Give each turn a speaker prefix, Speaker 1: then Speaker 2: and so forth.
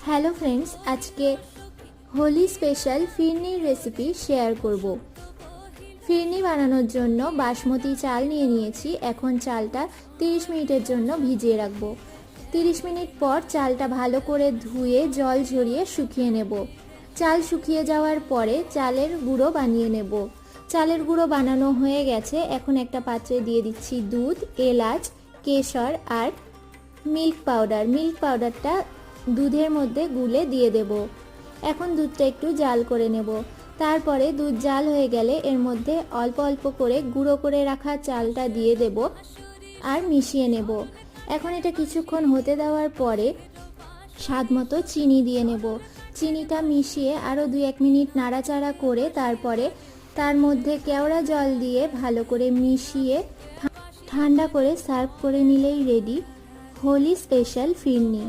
Speaker 1: Hello friends, আজকে Holi special ফিরনির recipe share করব। ফিরনি বানানোর জন্য বাসমতি চাল নিয়ে নিয়েছি। এখন চালটা 30 মিনিটের জন্য ভিজিয়ে রাখবো। 30 মিনিট পর চালটা ভালো করে ধুয়ে জল ঝরিয়ে শুকিয়ে নেব। চাল শুকিয়ে যাওয়ার পরে চালের গুঁড়ো বানিয়ে নেব। চালের গুঁড়ো বানানো হয়ে গেছে। এখন একটা পাত্রে দিয়ে দিচ্ছি দুধ, এলাচ, কেশর আর মিল্ক পাউডারটা দুধের মধ্যে গুলে দিয়ে দেব। এখন দুধটা একটু জাল করে নেব। তারপরে দুধ জাল হয়ে গেলে এর মধ্যে অল্প অল্প করে গুঁড়ো করে রাখা চালটা দিয়ে দেব আর মিশিয়ে নেব। এখন এটা কিছুক্ষণ হতে দেওয়ার পরে স্বাদ মতো চিনি দিয়ে নেব। চিনিটা মিশিয়ে আরও 2-1 মিনিট নাড়াচাড়া করে তারপরে তার মধ্যে কেওড়া জল দিয়ে ভালো করে মিশিয়ে ঠান্ডা করে সার্ভ করে নিলেই রেডি হোলি স্পেশাল ফিরনি।